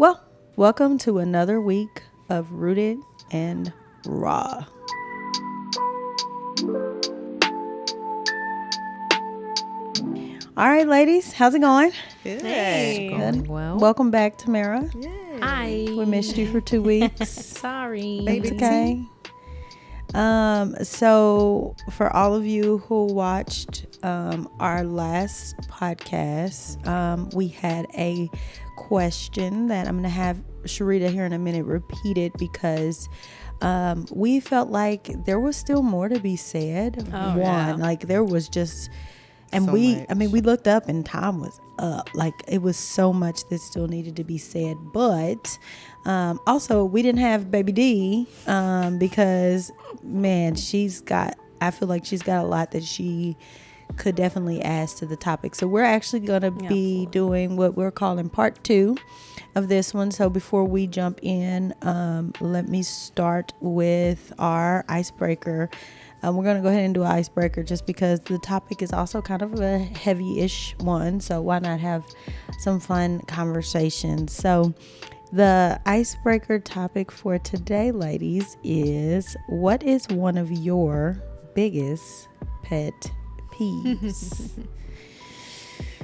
Well, welcome to another week of Rooted and Raw. All right, ladies, how's it going? Good. Hey. Good. Well. Welcome back, Tamara. Yay. Hi. We missed you for 2 weeks. Sorry. Baby. It's okay. So for all of you who watched our last podcast, we had a question that I'm going to have Sherita here in a minute repeat it because we felt like there was still more to be said. Like there was just, and So we much. looked up and time was up. Like it was so much that still needed to be said. But also we didn't have Baby D because man, I feel like she's got a lot that she could definitely add to the topic. So we're actually going to be doing what we're calling part 2 of this one. So before we jump in, let me start with our icebreaker. We're going to go ahead and do an icebreaker just because the topic is also kind of a heavy-ish one. So why not have some fun conversations? So the icebreaker topic for today, ladies, is what is one of your biggest pet peeves?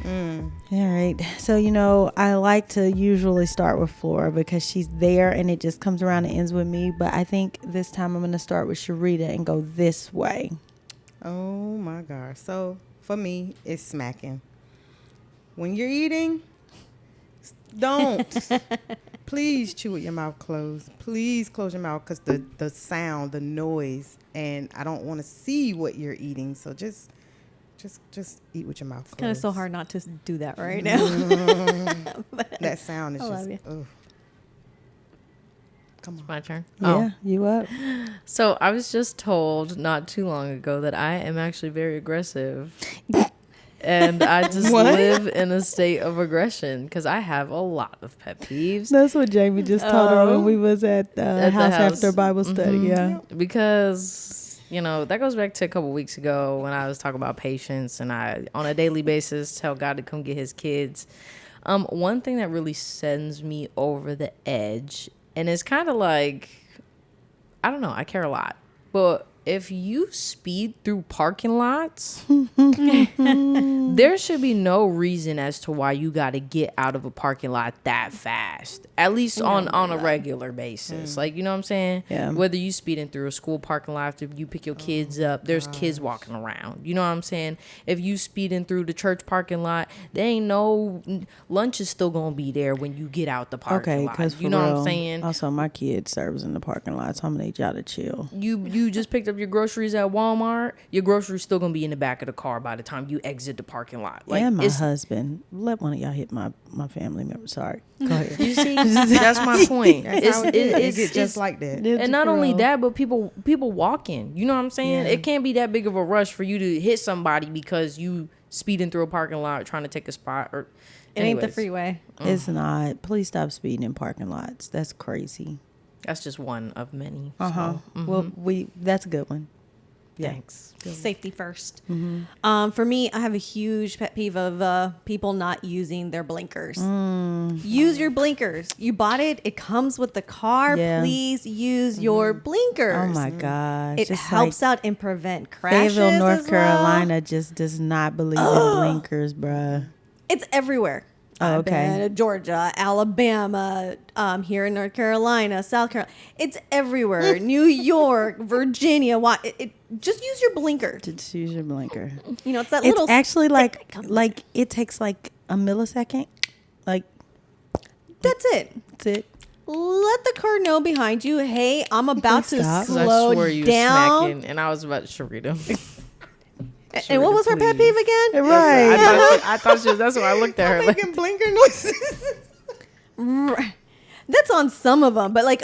All right. So, I like to usually start with Flora because she's there and it just comes around and ends with me. But I think this time I'm going to start with Sherita and go this way. Oh my gosh. So for me, it's smacking. When you're eating, don't. Please chew with your mouth closed. Please close your mouth because the sound, the noise, and I don't want to see what you're eating. So just eat with your mouth closed. Kind of so hard not to do that right now. That sound is I love just. Ugh. Come on. My turn. Yeah, you up? So I was just told not too long ago that I am actually very aggressive. And I just live in a state of aggression because I have a lot of pet peeves. That's what Jaemi just told her when we was at the house after Bible study. Yeah. Because, that goes back to a couple weeks ago when I was talking about patience and I, on a daily basis, tell God to come get his kids. One thing that really sends me over the edge, and it's kind of like, I don't know, I care a lot. But if you speed through parking lots, there should be no reason as to why you got to get out of a parking lot that fast, at least on a regular basis. Like, you know what I'm saying? Yeah. Whether you speeding through a school parking lot, if you pick your kids up, there's kids walking around. You know what I'm saying? If you speeding through the church parking lot, there ain't no lunch is still going to be there when you get out the parking lot. Because You know what I'm saying? Also, my kid serves in the parking lot, so I'm going to need y'all to chill. You just picked up your groceries at Walmart, your groceries still gonna be in the back of the car by the time you exit the parking lot. Like, and my husband. Let one of y'all hit my family member. Sorry. Go ahead. You see, that's my point. That's how it get just like that. And not only that, but people walking. You know what I'm saying? Yeah. It can't be that big of a rush for you to hit somebody because you speeding through a parking lot trying to take a spot. Or It ain't the freeway. It's not. Please stop speeding in parking lots. That's crazy. That's just one of many. Well, that's a good one. Yeah. Thanks. Safety first. For me, I have a huge pet peeve of people not using their blinkers. Use your blinkers. You bought it. It comes with the car. Yeah. Please use your blinkers. Oh my gosh. It Just helps out and prevent crashes. Fayetteville, North as well. Carolina just does not believe in blinkers, bruh. It's everywhere. Oh, I've okay. been to Georgia, Alabama, here in North Carolina, South Carolina. It's everywhere. New York, Virginia. Just use your blinker. Just use your blinker. It's that It's little. actually stick that like comes- it takes like a millisecond. Like That's it. that's it. Let the car know behind you, hey, I'm about to Stop. 'Cause I slow swore you down. smacking, and I was about to Sherita. And what was her pet peeve again? Right. I thought she was. That's why I looked at her. Like, Making blinker noises. That's on some of them, but like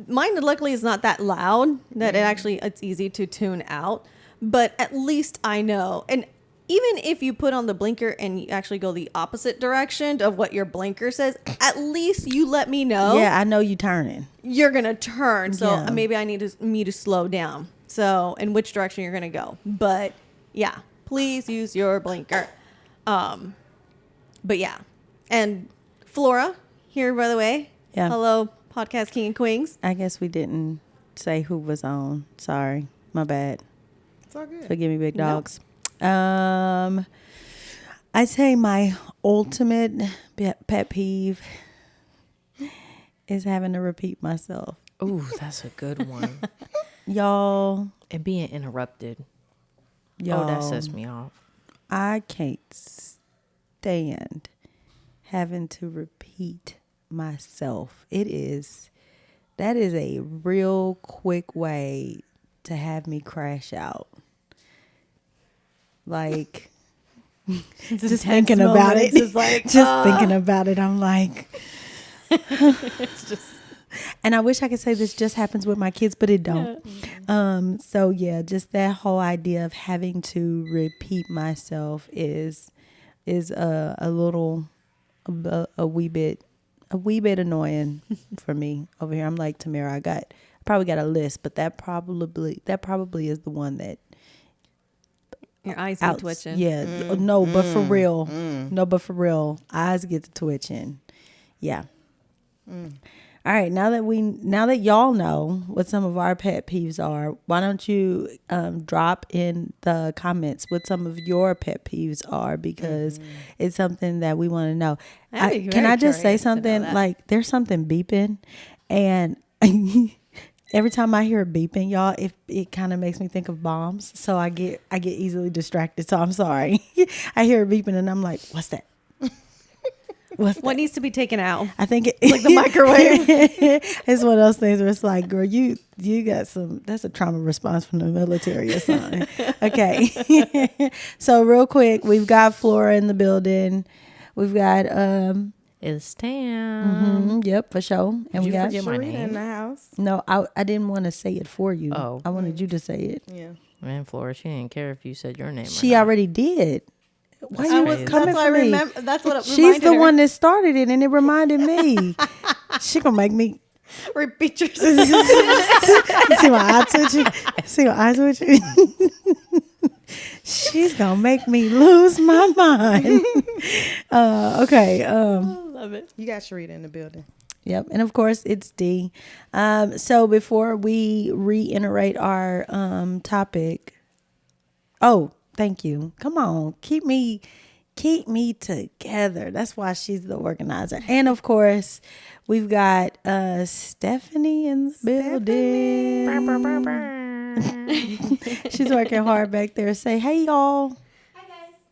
mine luckily is not that loud that it's easy to tune out, but at least I know. And even if you put on the blinker and you actually go the opposite direction of what your blinker says, at least you let me know. Yeah, I know you turning. You're going to turn. So Yeah. maybe I need me to slow down. So in which direction you're going to go. But yeah, please use your blinker. But yeah. And Flora, here, by the way. Yeah. Hello, Podcast King and Queens. I guess we didn't say who was on. Sorry. My bad. It's all good. Forgive me, big dogs. I'd say my ultimate pet peeve is having to repeat myself. Ooh, that's a good one. Y'all, And being interrupted. y'all. Oh, that sets me off. I can't stand having to repeat myself. That is a real quick way to have me crash out. Like, just thinking about it. Just like, Thinking about it, I'm like, it's just. and I wish I could say this just happens with my kids, but it don't. So yeah, just that whole idea of having to repeat myself is a wee bit annoying for me over here. I'm like, Tamara, I probably got a list, but that probably is the one that Your eyes are twitching. Yeah, no, but for real, eyes get to twitching. Yeah. All right, now that y'all know what some of our pet peeves are, why don't you drop in the comments what some of your pet peeves are, because it's something that we want to know. Can I just say something? Like, there's something beeping, and every time I hear it beeping, y'all, it kind of makes me think of bombs. So I get easily distracted. So I'm sorry. I hear it beeping, and I'm like, what's that? What needs to be taken out? I think Like the microwave. It's one of those things where it's like, girl, you got that's a trauma response from the military or something. Okay. So real quick, we've got Flora in the building. We've got It's Tam. yep, for sure. And we got forget my Sherita name? in the house. No, I didn't want to say it for you. Oh. I wanted you to say it. Yeah. Man, Flora, she didn't care if you said your name. She already did. Why That's you crazy. was coming That's what for I me? remember. That's what it She's reminded the her. one that started it, and it reminded me. She gonna make me Repeat yourself. see my eye twitching. See my eye twitching. She's gonna make me lose my mind. Okay. Love it. You got Sherita in the building. Yep, and of course it's D. So before we reiterate our topic, thank you. Come on, keep me together. That's why she's the organizer. And of course, we've got Stephanie in the building. She's working hard back there. Say hey, y'all.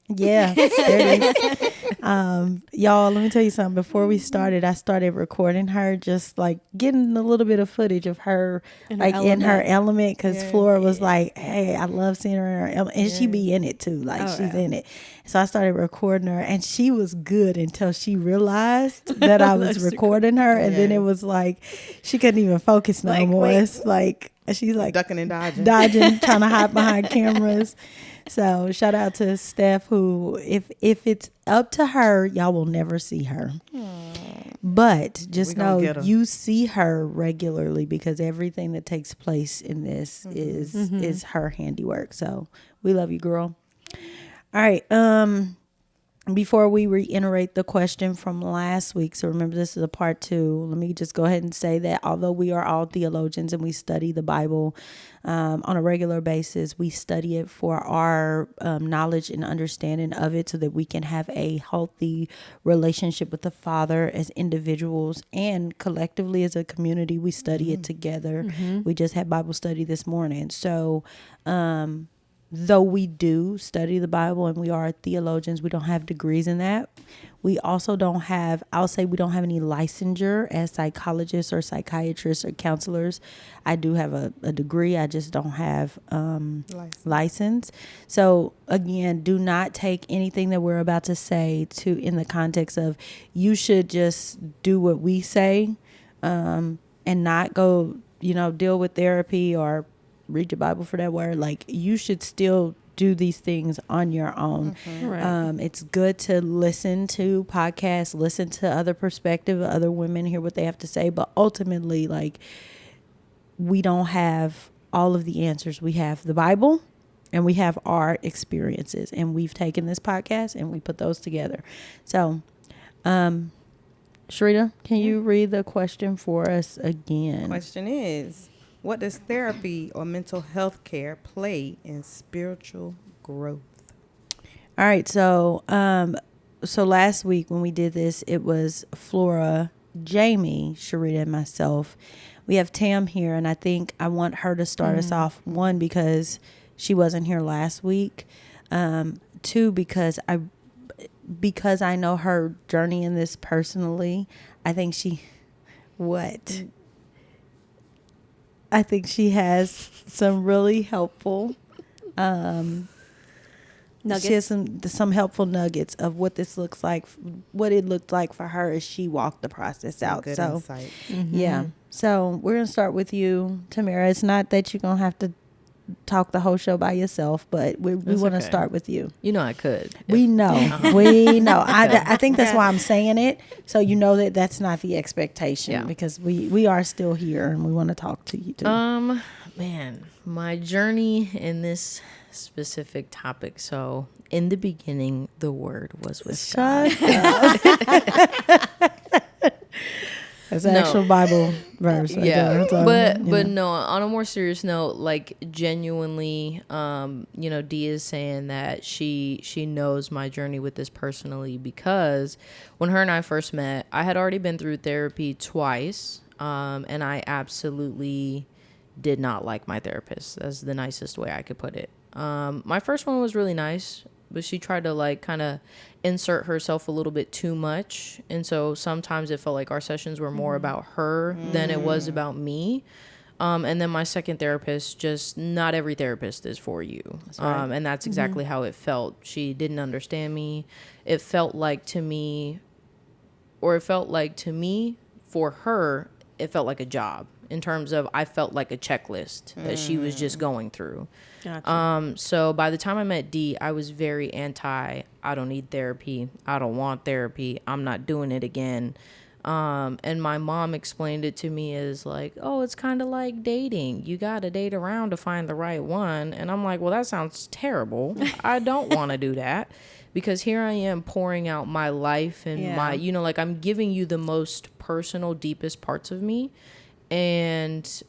Yeah, there it is. Y'all, let me tell you something. Before we started, I started recording her, just like getting a little bit of footage of her, in her element, because Flora was like, "Hey, I love seeing her in her element," and she be in it too, like she's in it. So I started recording her, and she was good until she realized that I was recording her, and then it was like she couldn't even focus no more. Wait. It's like she's like Ducking and dodging, trying to hide behind cameras. So shout out to Steph, who if it's up to her, y'all will never see her. But just know you see her regularly, because everything that takes place in this is her handiwork. So we love you, girl. All right. Before we reiterate the question from last week, so remember this is a part 2, let me just go ahead and say that although we are all theologians and we study the Bible on a regular basis, we study it for our knowledge and understanding of it so that we can have a healthy relationship with the Father as individuals, and collectively as a community. We study it together. We just had Bible study this morning. So though we do study the Bible and we are theologians, we don't have degrees in that. We also don't have, we don't have any licensure as psychologists or psychiatrists or counselors. I do have a degree. I just don't have license. So again, do not take anything that we're about to say in the context of you should just do what we say and not go, deal with therapy or read your Bible for that word. Like, you should still do these things on your own. Right. It's good to listen to podcasts, listen to other perspective, other women, hear what they have to say. But ultimately, like, we don't have all of the answers. We have the Bible and we have our experiences, and we've taken this podcast and we put those together. So, Sherita, can you read the question for us again? Question is, what does therapy or mental health care play in spiritual growth? All right, so so last week when we did this, it was Flora, Jaemi, Sherita, and myself. We have Tam here, and I think I want her to start us off. One, because she wasn't here last week. Two, because I know her journey in this personally. I think she has some really helpful Nuggets. she has some helpful nuggets of what this looks like, what it looked like for her as she walked the process out. Good So insight. yeah. So we're gonna start with you, Tamara. It's not that you're gonna have to talk the whole show by yourself, but we That's want to okay. start with you. You know I could. We know. We know. I think that's why I'm saying it. So you know that that's not the expectation, Yeah. because we are still here and we want to talk to you too. Man, my journey in this specific topic. So in the beginning, the word was with God. Shut up. That's an No. actual Bible verse. Right there. So, but you know. no, on a more serious note, like genuinely, Dee is saying that she knows my journey with this personally, because when her and I first met, I had already been through therapy twice, and I absolutely did not like my therapist. That's the nicest way I could put it. My first one was really nice, but she tried to like kind of insert herself a little bit too much. And so sometimes it felt like our sessions were more about her than it was about me. And then my second therapist, just not every therapist is for you. And that's exactly how it felt. She didn't understand me. It felt like to me, for her, it felt like a job, in terms of I felt like a checklist that she was just going through. Gotcha. So by the time I met Dee, I was very I don't need therapy. I don't want therapy. I'm not doing it again. And my mom explained it to me as like, oh, it's kind of like dating. You got to date around to find the right one. And I'm like, well, that sounds terrible. I don't want to do that, because here I am pouring out my life and my, like I'm giving you the most personal, deepest parts of me. And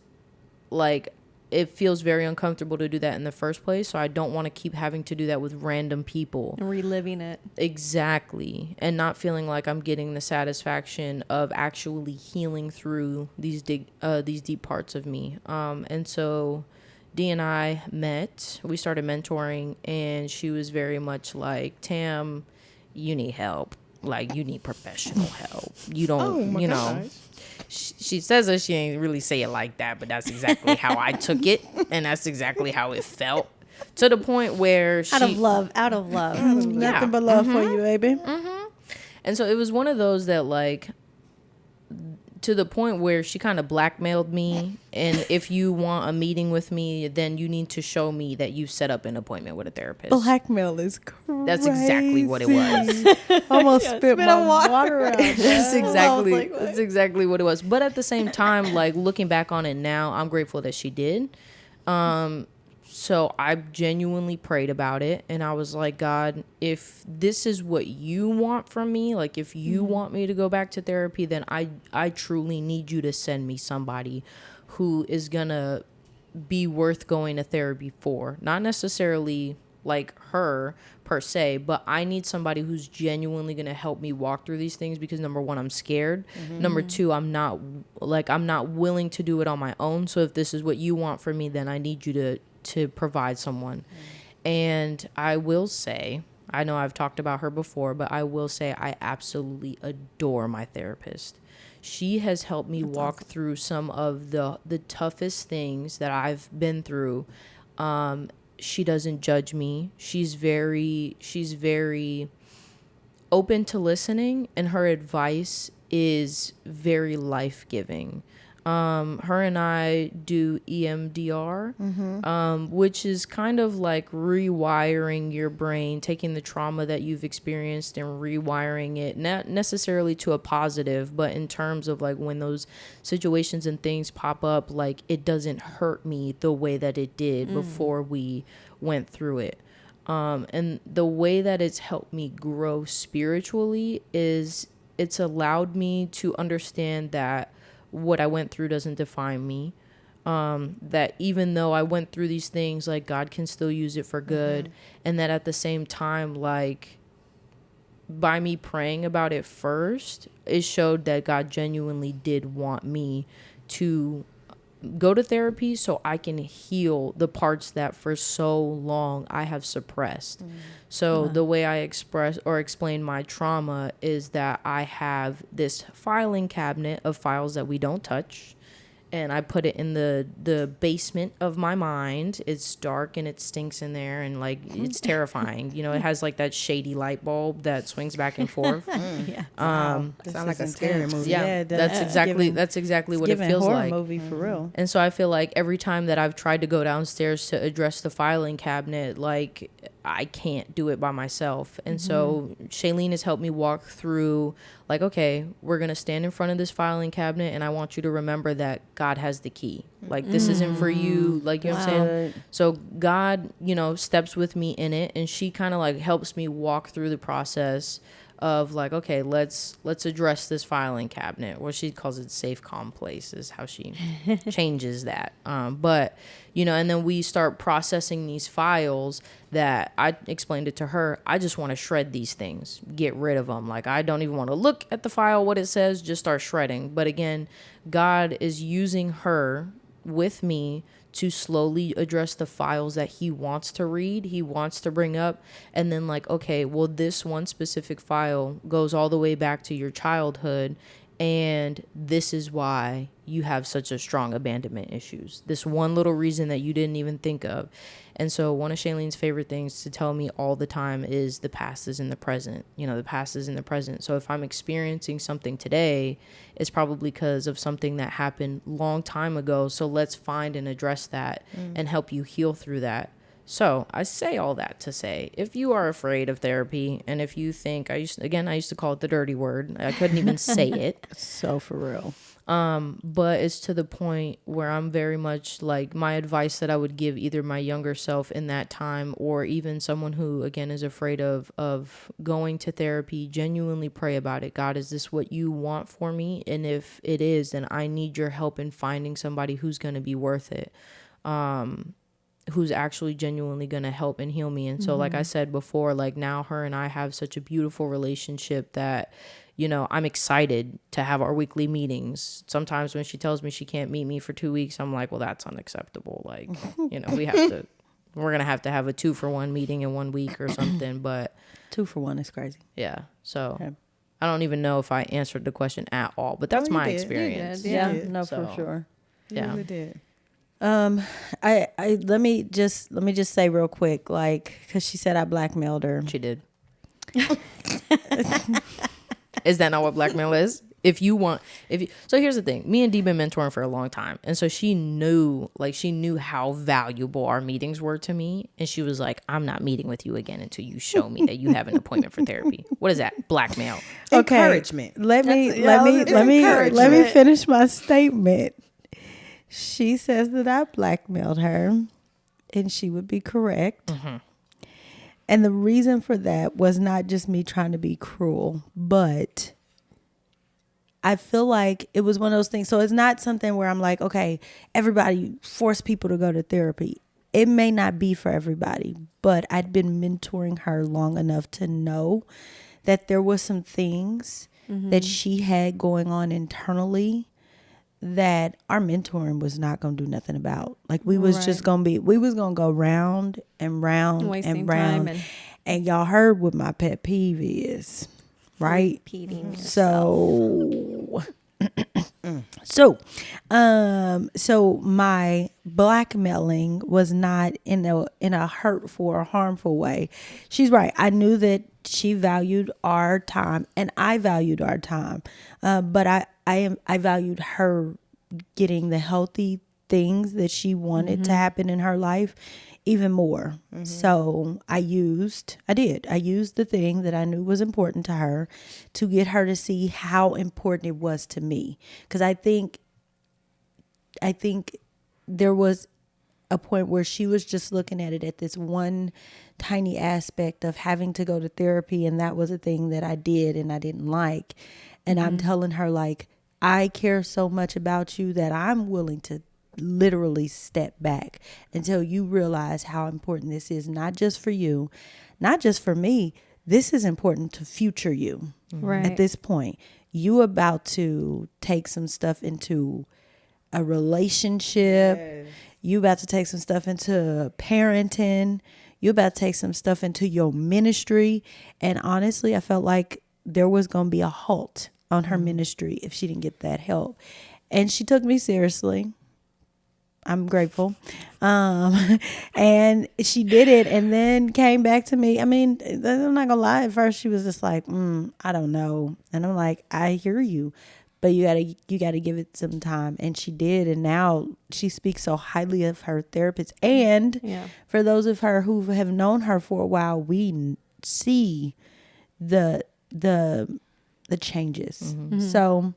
like, it feels very uncomfortable to do that in the first place. So I don't want to keep having to do that with random people. And reliving it. Exactly. And not feeling like I'm getting the satisfaction of actually healing through these deep parts of me. And so Dee and I met, we started mentoring, and she was very much like, Tam, you need help. Like, you need professional help. You don't, gosh. She says that she ain't really say it like that, but that's exactly how I took it, and that's exactly how it felt, to the point where Out of love. Nothing but love for you, baby. And so it was one of those that, like, to the point where she kind of blackmailed me, and if you want a meeting with me, then you need to show me that you set up an appointment with a therapist. Blackmail is crazy. That's exactly what it was. Almost spit my water out. That's exactly like, what? that's exactly what it was. But at the same time, like, looking back on it now, I'm grateful that she did. So I genuinely prayed about it, and I was like, God, if this is what you want from me, like if you want me to go back to therapy, then I truly need you to send me somebody who is gonna be worth going to therapy for. Not necessarily like her per se, but I need somebody who's genuinely going to help me walk through these things, because number one, I'm scared. Number two, I'm not willing to do it on my own. So if this is what you want from me, then I need you to provide someone. And I will say, I know I've talked about her before, but I will say I absolutely adore my therapist. She has helped me walk through some of the toughest things that I've been through. She doesn't judge me. She's very open to listening, and her advice is very life-giving. Her and I do EMDR, which is kind of like rewiring your brain, taking the trauma that you've experienced and rewiring it, not necessarily to a positive, but in terms of like when those situations and things pop up, like it doesn't hurt me the way that it did before we went through it. And the way that it's helped me grow spiritually is it's allowed me to understand that what I went through doesn't define me. That even though I went through these things, like, God can still use it for good. And that at the same time, like, by me praying about it first, it showed that God genuinely did want me to go to therapy so I can heal the parts that for so long I have suppressed. So the way I express or explain my trauma is that I have this filing cabinet of files that we don't touch. And I put it in the basement of my mind. It's dark and it stinks in there, and like it's terrifying. You know, it has like that shady light bulb that swings back and forth. Yeah. Sound like a scary movie. Yeah, that's exactly what it feels horror like. Movie for real. And so I feel like every time that I've tried to go downstairs to address the filing cabinet, like, I can't do it by myself. And so Shailene has helped me walk through, like, okay, we're going to stand in front of this filing cabinet, and I want you to remember that God has the key. Like, this isn't for you. Like, you know what I'm saying? So God, you know, steps with me in it, and she kind of like helps me walk through the process of like, okay, let's address this filing cabinet. Well, she calls it safe, calm place is how she changes that. But, you know, and then we start processing these files that I explained it to her. I just want to shred these things, get rid of them. Like, I don't even want to look at the file, what it says, just start shredding. But again, God is using her with me to slowly address the files that he wants to read, he wants to bring up. And then like, okay, well, this one specific file goes all the way back to your childhood, and this is why you have such a strong abandonment issues. This one little reason that you didn't even think of. And so one of Shailene's favorite things to tell me all the time is the past is in the present. You know, the past is in the present. So if I'm experiencing something today, it's probably because of something that happened long time ago. So let's find and address that and help you heal through that. So I say all that to say, if you are afraid of therapy, and if you think, I used to call it the dirty word. I couldn't even say it. So for real. But it's to the point where I'm very much like, my advice that I would give either my younger self in that time, or even someone who, again, is afraid of going to therapy, genuinely pray about it. God, is this what you want for me? And if it is, then I need your help in finding somebody who's going to be worth it. Who's actually genuinely going to help and heal me. And so, like I said before, like, now her and I have such a beautiful relationship that, you know, I'm excited to have our weekly meetings. Sometimes when she tells me she can't meet me for 2 weeks, I'm like, well, that's unacceptable. Like, you know, we're going to have a 2-for-1 meeting in 1 week or something. But 2-for-1 is crazy. Yeah. So Okay. I don't even know if I answered the question at all, but that's my did. You experience. did. Yeah, did. no, So, for sure. You Yeah. really did. I let me just say real quick, like, because she said I blackmailed her. She did. Is that not what blackmail is? So here's the thing. Me and Dee been mentoring for a long time. And so she knew how valuable our meetings were to me. And she was like, I'm not meeting with you again until you show me that you have an appointment for therapy. What is that? Blackmail. Okay. Encouragement. Let me encouragement. finish my statement. She says that I blackmailed her, and she would be correct. And the reason for that was not just me trying to be cruel, but I feel like it was one of those things. So it's not something where I'm like, okay, everybody force people to go to therapy. It may not be for everybody, but I'd been mentoring her long enough to know that there was some things that she had going on internally that our mentoring was not going to do nothing about. Like, we was just going to go round and round Wasting and round. time And y'all heard what my pet peeve is, right? repeating So my blackmailing was not in a hurtful or harmful way. She's right. I knew that she valued our time, and I valued our time. But I valued her getting the healthy things that she wanted to happen in her life even more. So I used the thing that I knew was important to her to get her to see how important it was to me. Because I think there was a point where she was just looking at it at this one tiny aspect of having to go to therapy, and that was a thing that I did and I didn't like. And I'm telling her, like, I care so much about you that I'm willing to literally step back until you realize how important this is, not just for you, not just for me. This is important to future you. Right. At this point, you about to take some stuff into a relationship. Yes. You about to take some stuff into parenting. You about to take some stuff into your ministry. And honestly, I felt like there was going to be a halt on her ministry if she didn't get that help. And she took me seriously. I'm grateful. And she did it and then came back to me. I mean, I'm not gonna lie. At first she was just like, I don't know. And I'm like, I hear you, but you gotta give it some time. And she did. And now she speaks so highly of her therapist. And for those of her who have known her for a while, we see the changes. So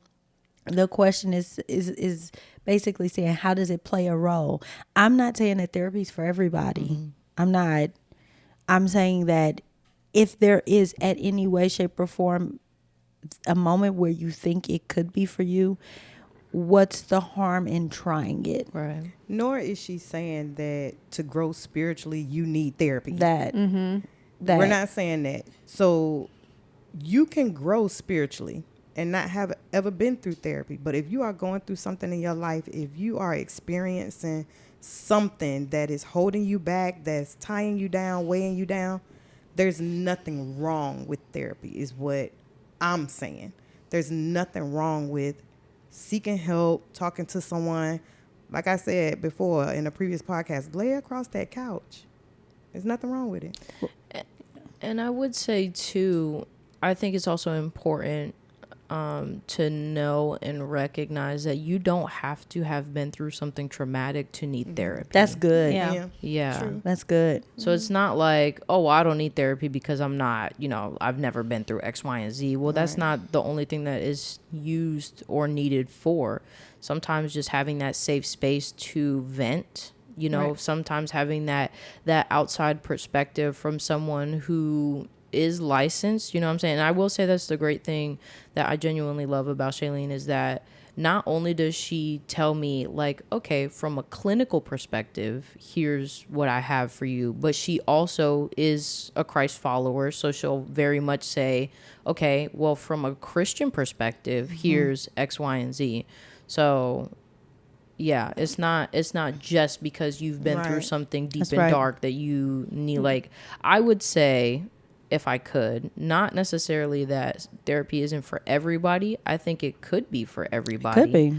the question is basically saying, how does it play a role? I'm not saying that therapy is for everybody. I'm not. I'm saying that if there is at any way, shape, or form a moment where you think it could be for you, what's the harm in trying it? Right. Nor is she saying that to grow spiritually, you need therapy. That We're not saying that. So you can grow spiritually and not have ever been through therapy. But if you are going through something in your life, if you are experiencing something that is holding you back, that's tying you down, weighing you down, there's nothing wrong with therapy is what I'm saying. There's nothing wrong with seeking help, talking to someone. Like I said before in a previous podcast, lay across that couch. There's nothing wrong with it. And I would say, too, I think it's also important to know and recognize that you don't have to have been through something traumatic to need therapy. That's good. Yeah. True. That's good. So it's not like, oh, well, I don't need therapy because I'm not, I've never been through X, Y, and Z. Well, that's not the only thing that is used or needed for. Sometimes just having that safe space to vent, sometimes having that outside perspective from someone who is licensed, you know what I'm saying? And I will say that's the great thing that I genuinely love about Shailene is that not only does she tell me like, okay, from a clinical perspective, here's what I have for you, but she also is a Christ follower. So she'll very much say, okay, well, from a Christian perspective, here's X, Y, and Z. So yeah, it's not just because you've been through something deep and dark that you need, like, I would say, if I could, not necessarily that therapy isn't for everybody. I think it could be for everybody. Could be.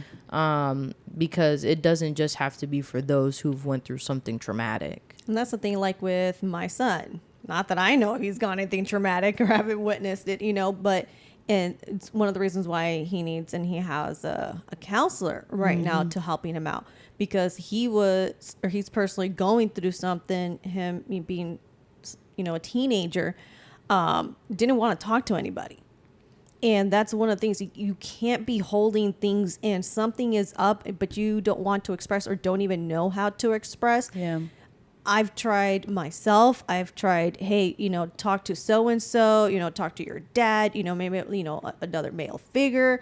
Because it doesn't just have to be for those who've went through something traumatic. And that's the thing, like with my son. Not that I know if he's gone anything traumatic or haven't witnessed it, but and it's one of the reasons why he needs and he has a counselor right now to helping him out, because he's personally going through something. Him being, a teenager. Didn't want to talk to anybody. And that's one of the things, you can't be holding things in. Something is up, but you don't want to express or don't even know how to express. Yeah. I've tried myself. I've tried, hey, talk to so-and-so, talk to your dad, maybe, another male figure.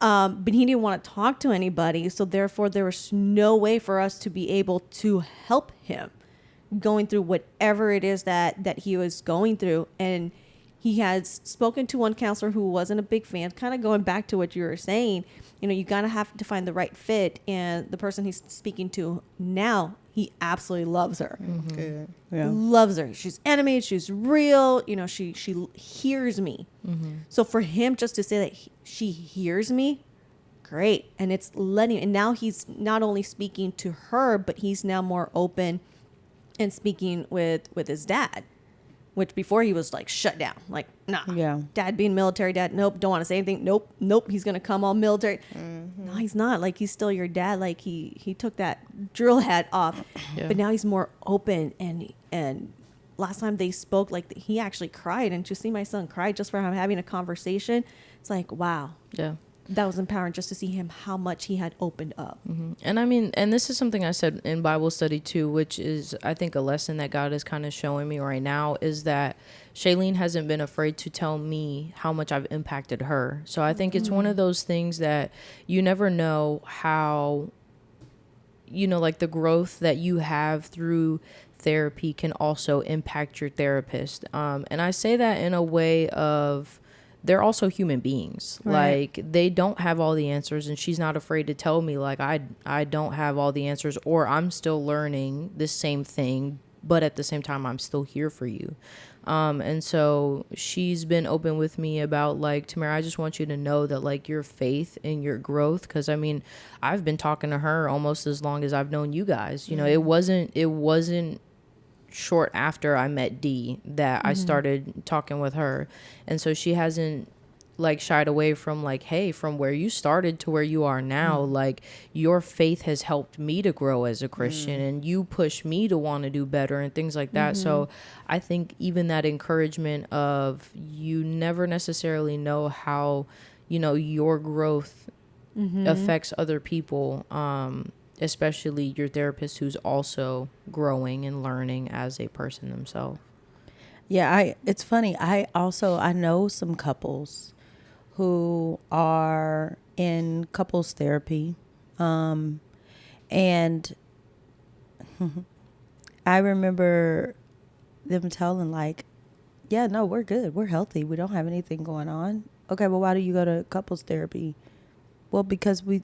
But he didn't want to talk to anybody. So therefore, there was no way for us to be able to help him going through whatever it is that he was going through. And he has spoken to one counselor who wasn't a big fan, kind of going back to what you were saying, you gotta have to find the right fit. And the person he's speaking to now, he absolutely loves her. Good. Yeah. Loves her. She's animated. She's real. She hears me. So for him just to say that she hears me, great. And it's and now he's not only speaking to her, but he's now more open and speaking with his dad, which before he was like shut down, like, nah, dad being military, dad, nope, don't want to say anything, nope, he's gonna come all military. No, he's not. Like, he's still your dad. Like, he took that drill hat off, but now he's more open. And last time they spoke, like, he actually cried, and to see my son cry just for him having a conversation, it's like, wow. Yeah. that was empowering just to see him how much he had opened up. And I mean, and this is something I said in Bible study too, which is, I think, a lesson that God is kind of showing me right now is that Shailene hasn't been afraid to tell me how much I've impacted her. So I think it's one of those things that you never know how, you know, like the growth that you have through therapy can also impact your therapist. And I say that in a way of, they're also human beings. Right. Like, they don't have all the answers, and she's not afraid to tell me, like, I don't have all the answers, or I'm still learning this same thing, but at the same time, I'm still here for you. And so she's been open with me about, like, Tamara, I just want you to know that, like, your faith and your growth, because I mean, I've been talking to her almost as long as I've known you guys. You know, it wasn't short after I met Dee that I started talking with her. And so she hasn't like shied away from like, hey, from where you started to where you are now, like your faith has helped me to grow as a Christian and you push me to want to do better and things like that. So I think even that encouragement of, you never necessarily know how, you know, your growth affects other people, especially your therapist who's also growing and learning as a person themselves. Yeah, it's funny. I know some couples who are in couples therapy. And I remember them telling like, yeah, no, we're good. We're healthy. We don't have anything going on. Okay, well, why do you go to couples therapy? Well, because we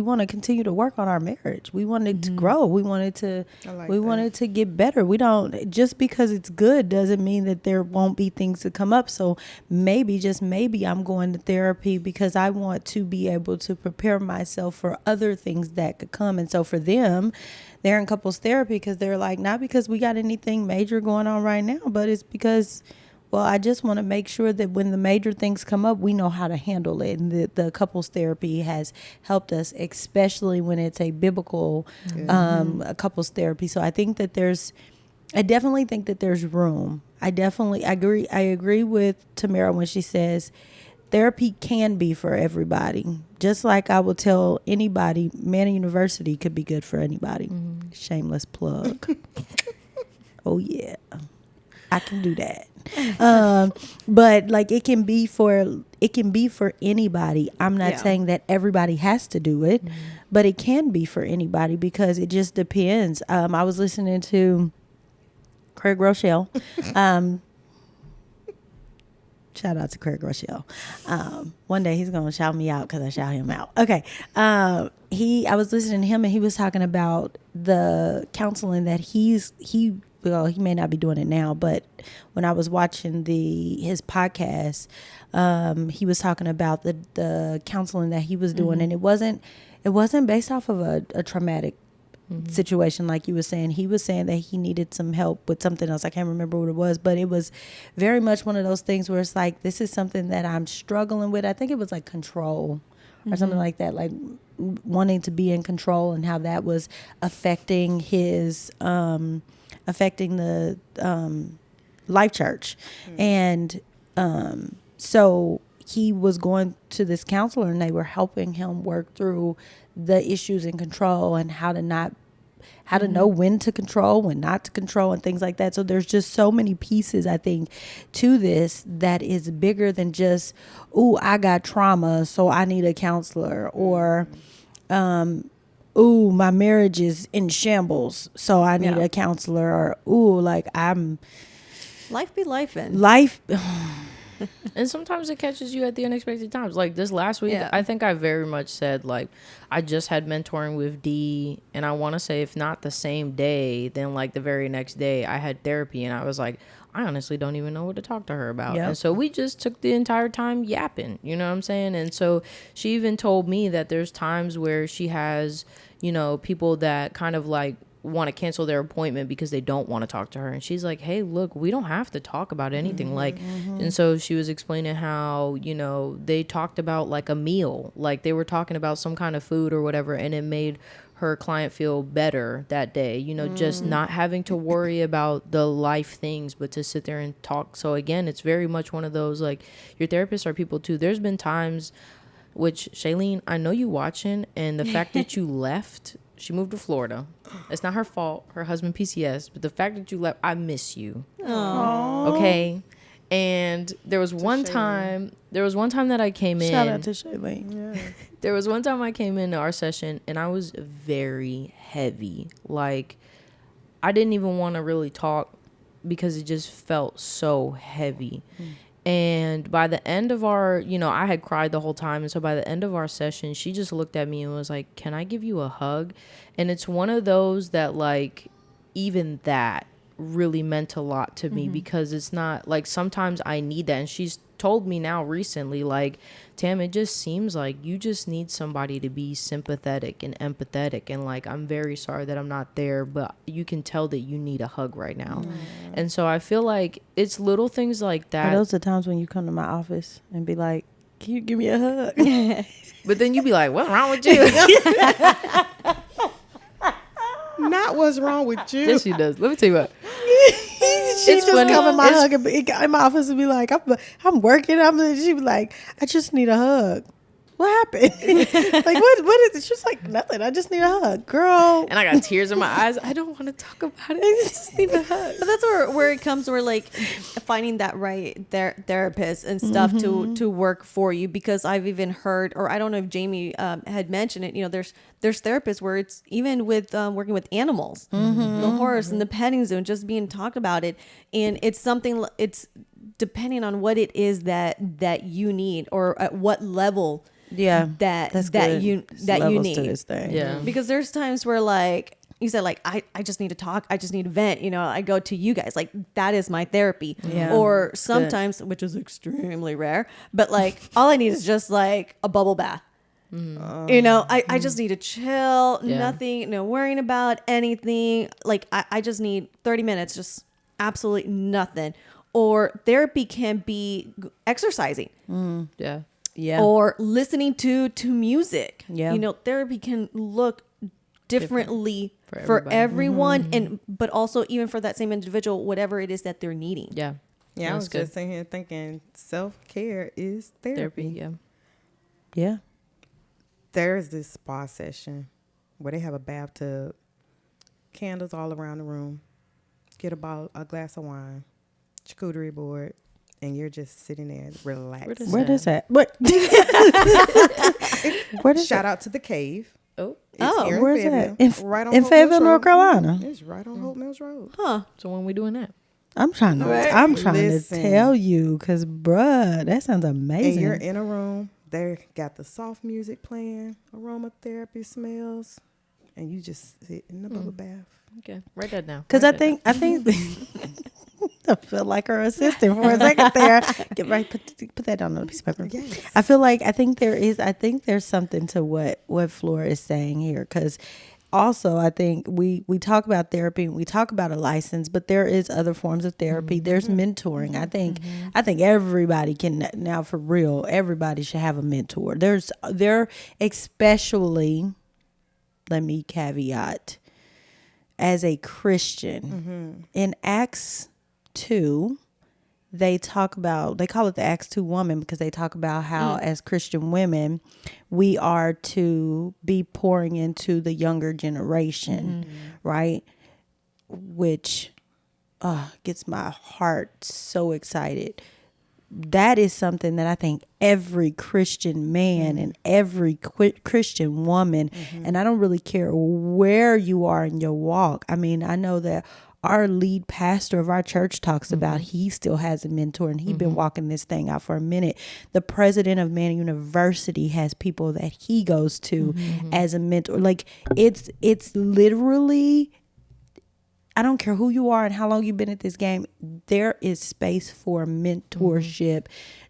want to continue to work on our marriage. We wanted to grow. We wanted to get better. We don't, just because it's good doesn't mean that there won't be things to come up. So maybe, just maybe, I'm going to therapy because I want to be able to prepare myself for other things that could come. And so for them, they're in couples therapy because they're like, not because we got anything major going on right now, but it's because, well, I just want to make sure that when the major things come up, we know how to handle it. And the couples therapy has helped us, especially when it's a biblical a couples therapy. So I think that I definitely think that there's room. I agree with Tamara when she says therapy can be for everybody. Just like I will tell anybody, Manna University could be good for anybody. Shameless plug. Oh, yeah. I can do that. But like it can be for anybody. I'm not saying that everybody has to do it, but it can be for anybody because it just depends. I was listening to Craig Rochelle. Shout out to Craig Rochelle. One day he's gonna shout me out because I shout him out. Okay. I was listening to him and he was talking about the counseling that he may not be doing it now, but when I was watching his podcast, he was talking about the counseling that he was doing, and it wasn't based off of a traumatic situation like you were saying. He was saying that he needed some help with something else. I can't remember what it was, but it was very much one of those things where it's like, this is something that I'm struggling with. I think it was like control or something like that, like wanting to be in control, and how that was affecting his affecting the Life Church. And so he was going to this counselor and they were helping him work through the issues in control and how to know when to control, when not to control, and things like that. So there's just so many pieces, I think, to this that is bigger than just, ooh, I got trauma, so I need a counselor, or ooh, my marriage is in shambles, so I need a counselor, or ooh, like life be lifing. Life. And sometimes it catches you at the unexpected times. Like this last week, I think I very much said, like, I just had mentoring with Dee, and I want to say if not the same day, then like the very next day I had therapy, and I was like, I honestly don't even know what to talk to her about. And so we just took the entire time yapping, you know what I'm saying? And so she even told me that there's times where she has, you know, people that kind of like want to cancel their appointment because they don't want to talk to her, and she's like, hey, look, we don't have to talk about anything. And so she was explaining how, you know, they talked about like a meal, like they were talking about some kind of food or whatever, and it made her client feel better that day, you know, just not having to worry about the life things, but to sit there and talk. So again, it's very much one of those, like, your therapists are people too. There's been times which Shailene, I know you watching, and the fact that you left, she moved to Florida. It's not her fault. Her husband PCS, but the fact that you left, I miss you. Aww. Okay. And there was one time that I came in. Shout out to Shailene. Yeah. There was one time I came into our session and I was very heavy. Like, I didn't even want to really talk because it just felt so heavy. And by the end of our, I had cried the whole time. And so by the end of our session, she just looked at me and was like, "Can I give you a hug?" And it's one of those that, like, even that really meant a lot to me, because it's not like, sometimes I need that. And she's told me now recently, like, "Tam, it just seems like you just need somebody to be sympathetic and empathetic, and like, I'm very sorry that I'm not there, but you can tell that you need a hug right now." And so I feel like it's little things like that. Are those the times when you come to my office and be like, "Can you give me a hug?" But then you be like, "What's wrong with you?" Not what's wrong with you. Yes, she does. Let me tell you what. She It's just funny. come in my hug and in my office and be like, I'm working. She be like, "I just need a hug." What happened? Like, what is it? She's like, "Nothing. I just need a hug, girl." And I got tears in my eyes. I don't want to talk about it. I just need a hug. But that's where it comes, where like finding that right therapist and stuff to work for you, because I've even heard, or I don't know if Jaemi had mentioned it, there's therapists where it's even with working with animals, the horse and the petting zoo, and just being talked about it, and it's depending on what it is that you need, or at what level that you need to this thing. Yeah. Because there's times where, like you said, like, I just need to talk, I just need to vent, I go to you guys, like, that is my therapy. Yeah. Or sometimes, which is extremely rare, but like all I need is just like a bubble bath. I just need to chill, nothing, no worrying about anything. Like, I just need 30 minutes, just absolutely nothing. Or therapy can be exercising. Yeah. Yeah. Or listening to music. Yeah. Therapy can look differently for for everybody. everyone, and but also even for that same individual, whatever it is that they're needing. Yeah. Yeah, I That's was good. just sitting here thinking self-care is therapy. Yeah. Yeah. There's this spa session where they have a bathtub, candles all around the room, get a glass of wine, charcuterie board, and you're just sitting there relaxed. Where does that? What? Where does Shout out to the Cave. Oh. It's here in where's Fayetteville. that? Right on In Hope Fayetteville, Mills North Road. Carolina. It's right on Hope Mills Road. Huh. So when we doing that? I'm trying to Listen. tell you, because bruh, that sounds And amazing. you're in a room. They got the soft music playing, aromatherapy smells, and you just sit in the bubble bath. Okay. Write that down. Because I think I feel like her assistant for a second there. Get right, put that down on a piece of paper. Yes. I think there's something to what Flora is saying here, because also I think we talk about therapy and we talk about a license, but there is other forms of therapy. There's mentoring. I think everybody can now, for real, everybody should have a mentor. There especially, let me caveat, as a Christian, in Acts 2, they call it the Acts 2 woman, because they talk about how as Christian women, we are to be pouring into the younger generation, right? Which gets my heart so excited. That is something that I think every Christian man and every Christian woman, and I don't really care where you are in your walk. I mean, I know that our lead pastor of our church talks about he still has a mentor, and he's been walking this thing out for a minute. The president of Man University has people that he goes to as a mentor. Like, it's literally, I don't care who you are and how long you've been at this game, there is space for mentorship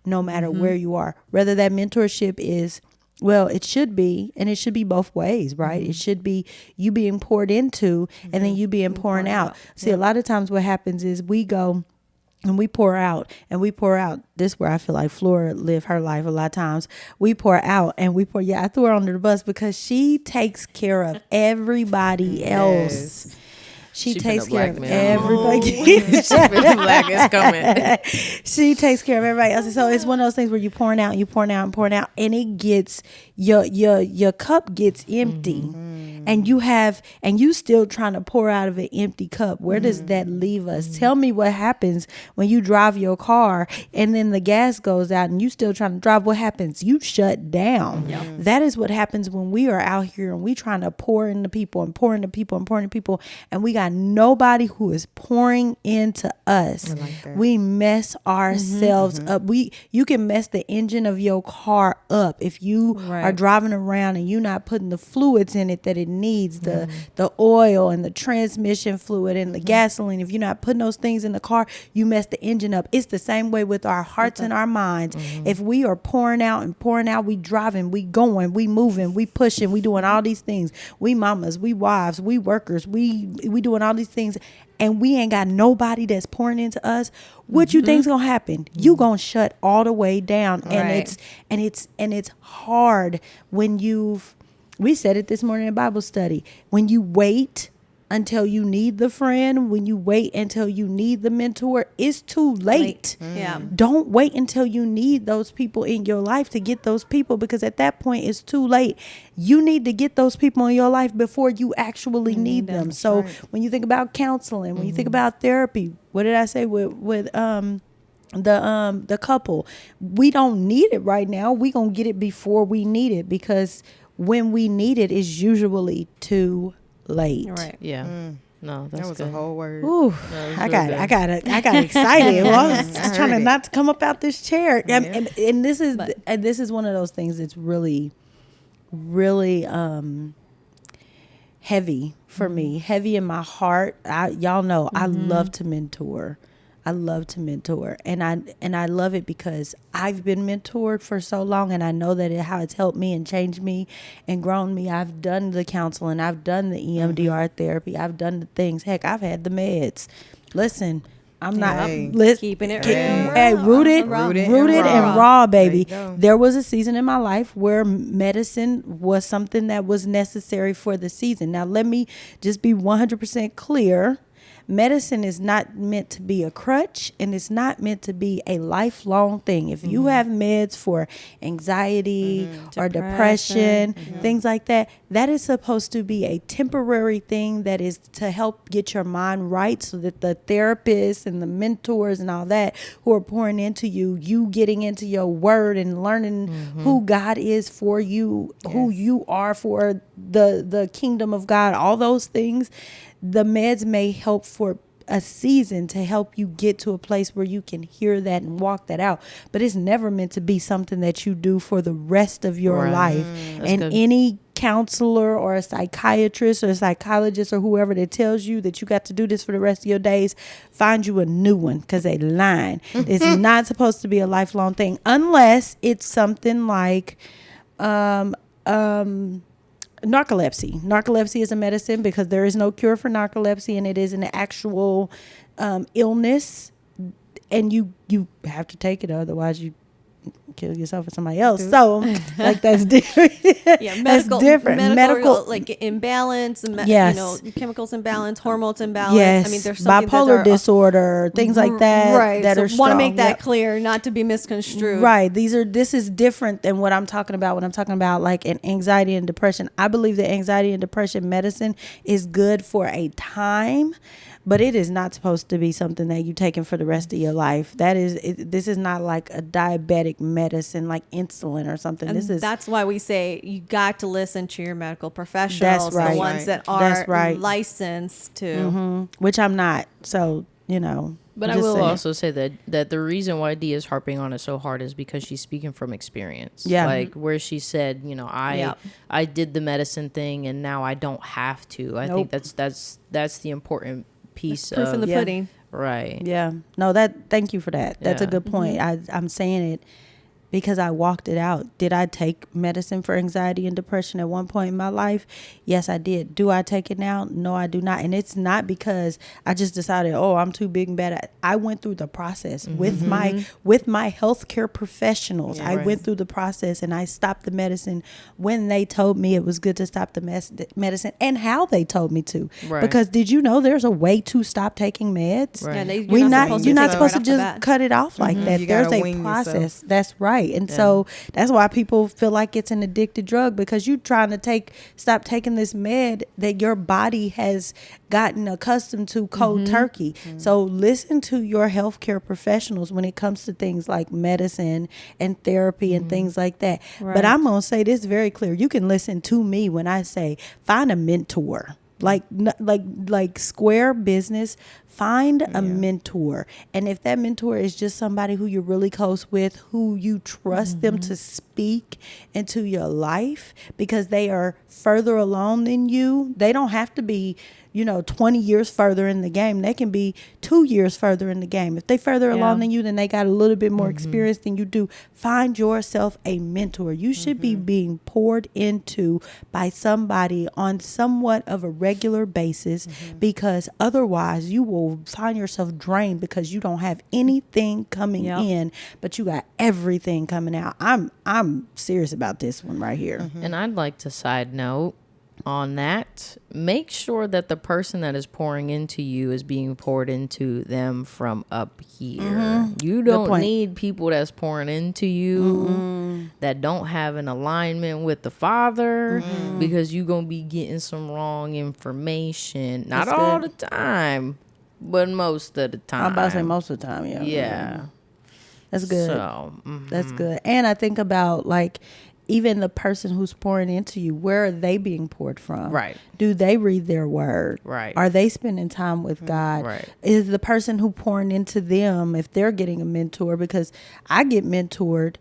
no matter where you are. Whether that mentorship is, well, it should be, and it should be both ways, right? It should be you being poured into and then you being pouring out. See, a lot of times what happens is we go and we pour out. This is where I feel like Flora lived her life a lot of times. We pour out and we pour. Yeah, I threw her under the bus because she takes care of everybody else. She She takes finna care of blackmail everybody. She finna black is coming. She takes care of everybody else. So it's one of those things where you pouring out, and you pouring out and pouring out, and it gets your cup gets empty. And you still trying to pour out of an empty cup. Where does that leave us? Tell me what happens when you drive your car and then the gas goes out and you still trying to drive. What happens? You shut down. That is what happens when we are out here and we trying to pour into people and pour into people and pour into people, and we got nobody who is pouring into us. We mess ourselves up. You can mess the engine of your car up if you are driving around and you're not putting the fluids in it that it needs, the oil and the transmission fluid and the gasoline. If you're not putting those things in the car, you mess the engine up. It's the same way with our hearts and our minds. If we are pouring out and pouring out, we driving, we going, we moving, we pushing, we doing all these things. We mamas, we wives, we workers, we doing all these things, and we ain't got nobody that's pouring into us. What you think's gonna happen? You gonna shut all the way down. And it's hard when we said it this morning in Bible study. When you wait until you need the friend, when you wait until you need the mentor, it's too late. Yeah. Don't wait until you need those people in your life to get those people, because at that point it's too late. You need to get those people in your life before you actually need them. So when you think about counseling, when you think about therapy, what did I say with the couple? We don't need it right now. We gonna get it before we need it, because when we need it is usually too late. Right. Yeah. No, that's That was good. a whole word. Ooh, I got excited. Well, I was just trying to not to come up out this chair. And this is one of those things that's really, really heavy for me, heavy in my heart. Y'all know I love to mentor. I love to mentor, and I love it because I've been mentored for so long, and I know that how it's helped me and changed me and grown me. I've done the counseling, I've done the EMDR therapy, I've done the things. Heck, I've had the meds. Listen, I'm not Keeping it rooted and raw, baby. There you go. There was a season in my life where medicine was something that was necessary for the season. Now, let me just be 100% clear. Medicine is not meant to be a crutch, and it's not meant to be a lifelong thing. If you have meds for anxiety or depression, things like that, that is supposed to be a temporary thing that is to help get your mind right, so that the therapists and the mentors and all that who are pouring into you getting into your word and learning who God is for you, who you are for the kingdom of God, all those things. The meds may help for a season to help you get to a place where you can hear that and walk that out. But it's never meant to be something that you do for the rest of your life. And any counselor or a psychiatrist or a psychologist or whoever that tells you that you got to do this for the rest of your days, find you a new one, because they lying. It's not supposed to be a lifelong thing, unless it's something like narcolepsy. Narcolepsy is a medicine, because there is no cure for narcolepsy, and it is an actual illness, and you have to take it, otherwise you kill yourself or somebody else. So like that's different. That's different. Medical like imbalance, yes. Chemicals imbalance, hormones imbalance. Yes. I mean, there's bipolar disorder, things like that. Right. That so are want to make that clear, not to be misconstrued. Right. This is different than what I'm talking about when I'm talking about like an anxiety and depression. I believe that anxiety and depression medicine is good for a time, but it is not supposed to be something that you taking for the rest of your life. This is not like a diabetic medicine like insulin or something. And that's why we say you got to listen to your medical professionals. That's right. The ones that are licensed to. Which I'm not. So, But I will also say that the reason why Dee is harping on it so hard is because she's speaking from experience. Yeah. Like where she said, I did the medicine thing and now I don't have to. I think that's the important piece. Proof in the pudding. Right. Yeah. No, thank you for that. That's a good point. I'm saying it because I walked it out. Did I take medicine for anxiety and depression at one point in my life? Yes, I did. Do I take it now? No, I do not. And it's not because I just decided, oh, I'm too big and bad. I went through the process with my healthcare professionals. I went through the process, and I stopped the medicine when they told me it was good to stop the medicine, and how they told me to. Right. Because did you know there's a way to stop taking meds? Right. Yeah, You're not supposed to take it right off the just bat. cut it off like that. You There's gotta a wean process. yourself. That's right. And so that's why people feel like it's an addicted drug, because you're trying to stop taking this med that your body has gotten accustomed to cold turkey. So listen to your healthcare professionals when it comes to things like medicine and therapy and things like that. Right. But I'm going to say this very clear. You can listen to me when I say find a mentor. Like square business, find a mentor. And if that mentor is just somebody who you're really close with, who you trust them to speak into your life, because they are further along than you. They don't have to be 20 years further in the game. They can be 2 years further in the game. If they further along than you, then they got a little bit more experience than you do. Find yourself a mentor. You should be being poured into by somebody on somewhat of a regular basis, because otherwise you will find yourself drained, because you don't have anything coming in, but you got everything coming out. I'm serious about this one right here. And I'd like to side note on that, make sure that the person that is pouring into you is being poured into them from up here. You don't need people that's pouring into you that don't have an alignment with the Father, because you're going to be getting some wrong information. Not That's all good. the time, but most of the time. I'm about to say most of the time, Yeah. That's good. So, That's good. And I think about, like, even the person who's pouring into you, where are they being poured from? Right. Do they read their word? Right. Are they spending time with God? Right. Is the person who pouring into them, if they're getting a mentor, because I get mentored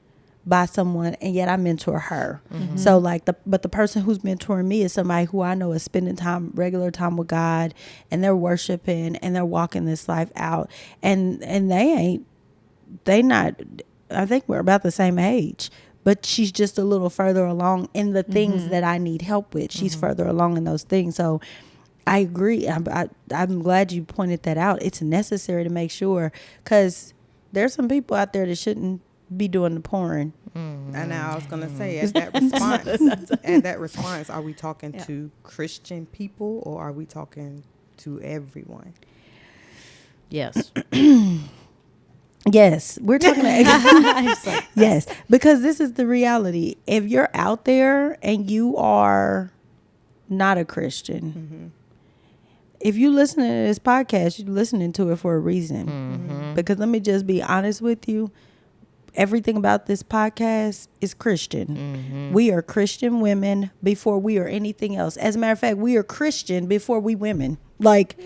by someone and yet I mentor her. So but the person who's mentoring me is somebody who I know is spending regular time with God, and they're worshiping and they're walking this life out, and I think we're about the same age, but she's just a little further along in the things that I need help with. She's further along in those things. So I agree. I'm glad you pointed that out. It's necessary to make sure, because there's some people out there that shouldn't be doing the pouring. And I was going to say, at that response, are we talking to Christian people, or are we talking to everyone? yes. Yes, we're talking about yes, because this is the reality. If you're out there and you are not a Christian, if you listen to this podcast, you're listening to it for a reason. Because let me just be honest with you. Everything about this podcast is Christian. We are Christian women before we are anything else. As a matter of fact, we are Christian before we women. Like,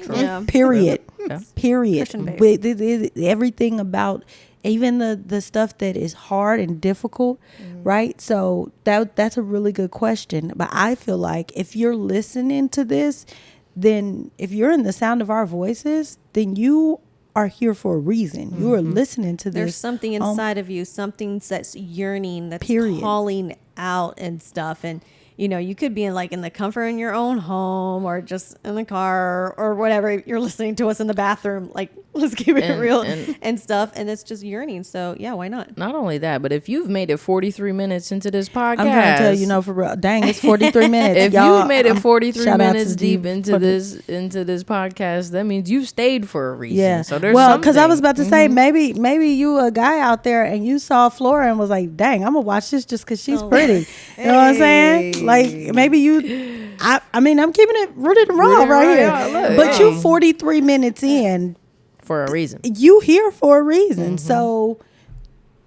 period. Period. Everything about, even the stuff that is hard and difficult, right? So that's a really good question. But I feel like if you're listening to this, then if you're in the sound of our voices, then you are here for a reason. You are listening to this. There's something inside of you, something that's yearning, that's Period. calling out and stuff. And you could be in the comfort in your own home, or just in the car, or whatever. You're listening to us in the bathroom. Let's keep it real and stuff. And it's just yearning. So yeah, why not? Not only that, but if you've made it 43 minutes into this podcast, I'm trying to tell you, for real. Dang, it's 43 minutes. if y'all, you made it 43 shout out minutes to deep you into for this podcast, that means you've stayed for a reason. Yeah. So there's because I was something. about to say, maybe you a guy out there and you saw Flora and was like, dang, I'm gonna watch this just because she's pretty. You know what I'm saying? Like, maybe you. I mean, I'm keeping it rooted and raw right here. Yeah, look. But you 43 minutes in. For a reason. You here for a reason. So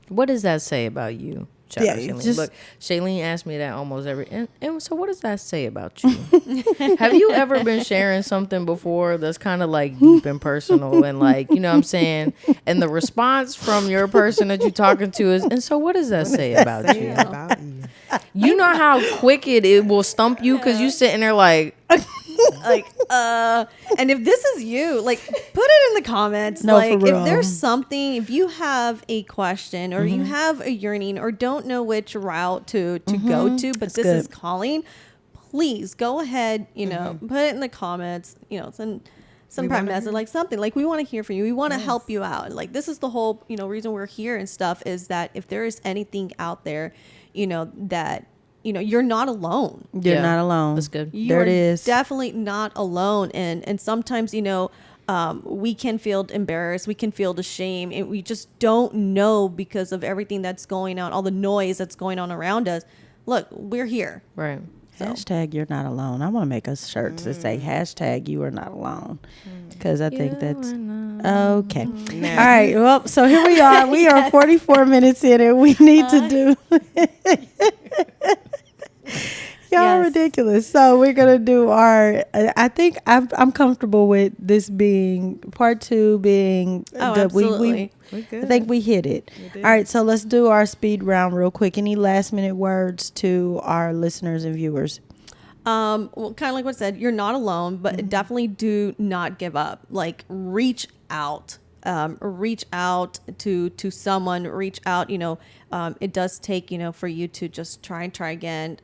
What does that say about you? Shout out, Shailene. just- Look, Shailene asked me that almost every. And so, what does that say about you? Have you ever been sharing something before that's kind of deep and personal, and you know what I'm saying? And the response from your person that you're talking to is, and so, what does that say about you? About you. You know how quick it will stump you because you sitting there like, Like, and if this is you, like, put it in the comments. No, like, for real. if there's something, if you have a question or you have a yearning or don't know which route to go to, but this is calling, please go ahead, you know, put it in the comments, you know, send some private message, like something. Like, we want to hear from you. We want to help you out. Like, this is the whole, you know, reason we're here and stuff, is that if there is anything out there, you know, that, you know, you're not alone. You're not alone. That's good. There it is. Definitely not alone. And sometimes, you know, we can feel embarrassed. We can feel ashamed. And we just don't know because of everything that's going on, all the noise that's going on around us. Look, we're here. Right. Hashtag you're not alone. I want to make us shirts that say hashtag you are not alone, because I think that's okay. All right. Well, so here we are. We are 44 minutes in, and we need to do. Y'all are ridiculous. So we're gonna do our. I think I'm comfortable with this being part 2 being good. Absolutely. We're good. I think we hit it. All right, so let's do our speed round real quick. Any last minute words to our listeners and viewers? Well, kind of like what I said, you're not alone, but definitely do not give up. Like, reach out. Reach out to someone. Reach out. You know, it does take, you know, for you to just try again.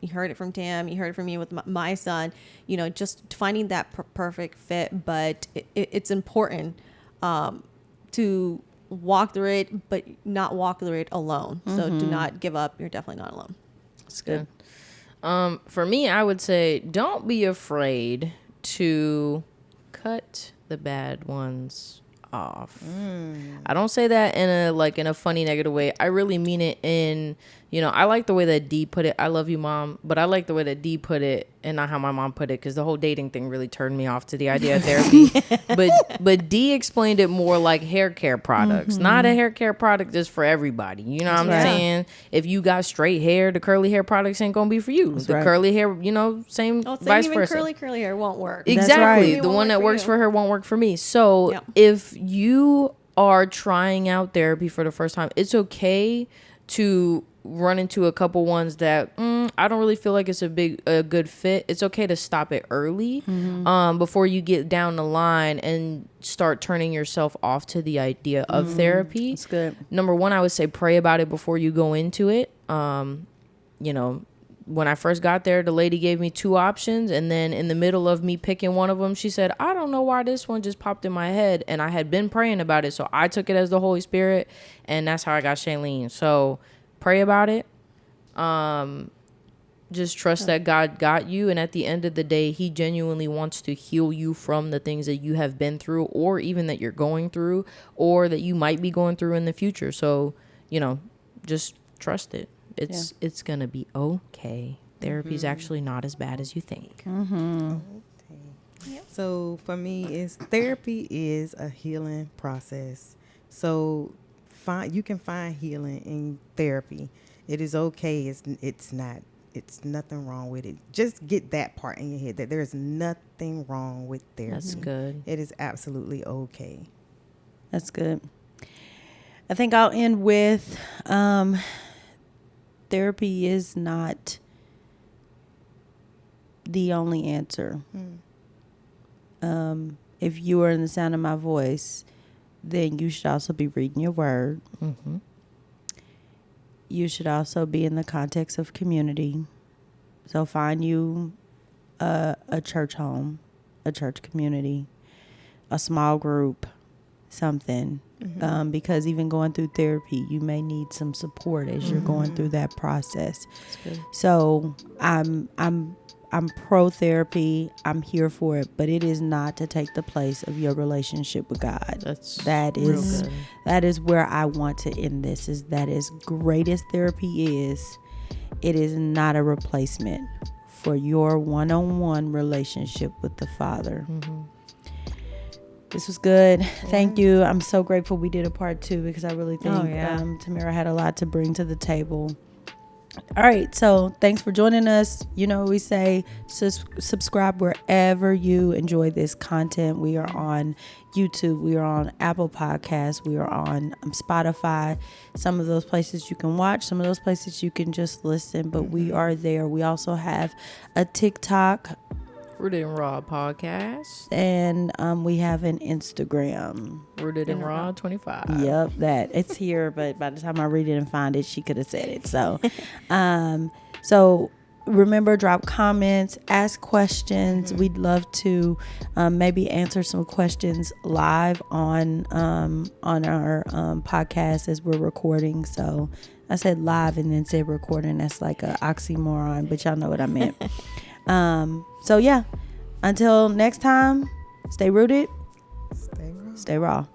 You heard it from Tam. You heard it from me with my son. You know, just finding that perfect fit. But it's important to walk through it, but not walk through it alone. So do not give up. You're definitely not alone. That's good. For me, I would say don't be afraid to cut the bad ones off. I don't say that in a funny negative way. I really mean it in, you know, I like the way that Dee put it. I love you, Mom, but I like the way that Dee put it and not how my mom put it, because the whole dating thing really turned me off to the idea of therapy. but Dee explained it more like hair care products. Not a hair care product just for everybody. You know what I'm saying? If you got straight hair, the curly hair products ain't gonna be for you. The curly hair, you know, same vice versa. Curly hair won't work. Exactly. Right. The one that works for her won't work for me. So if you are trying out therapy for the first time, it's okay to run into a couple ones that I don't really feel like it's a good fit. It's okay to stop it early before you get down the line and start turning yourself off to the idea of therapy. That's good. Number one, I would say pray about it before you go into it. You know, when I first got there, the lady gave me 2 options, and then in the middle of me picking one of them, she said, I don't know why this one just popped in my head, and I had been praying about it, so I took it as the Holy Spirit, and that's how I got Shailene. So pray about it. Just trust that God got you, and at the end of the day, he genuinely wants to heal you from the things that you have been through, or even that you're going through, or that you might be going through in the future. So, you know, just trust it. It's gonna be okay. Therapy's actually not as bad as you think. So for me, therapy is a healing process. So you can find healing in therapy. It is okay. It's nothing wrong with it. Just get that part in your head, that there is nothing wrong with therapy. That's good. It is absolutely okay. That's good. I think I'll end with therapy is not the only answer. If you are in the sound of my voice, then you should also be reading your word. You should also be in the context of community. So find you a church home, a church community, a small group, something. Because even going through therapy, you may need some support as you're going through that process. So I'm pro therapy. I'm here for it, but it is not to take the place of your relationship with God. That is where I want to end this. Is that as great as therapy is, it is not a replacement for your one-on-one relationship with the Father. This was good. Thank you. I'm so grateful we did a part 2, because I really think Tamara had a lot to bring to the table. All right, so thanks for joining us. You know, we say subscribe wherever you enjoy this content. We are on YouTube, we are on Apple Podcasts, we are on Spotify. Some of those places you can watch, some of those places you can just listen, but we are there. We also have a TikTok. Rooted and Raw podcast. And we have an Instagram. Rooted and Raw 25. Yep, that it's here, but by the time I read it and find it, she could have said it. So, so remember, drop comments, ask questions. We'd love to maybe answer some questions live on our podcast as we're recording. So I said live and then said recording. That's like an oxymoron, but y'all know what I meant. So yeah, until next time, stay rooted, Stay raw. stay raw.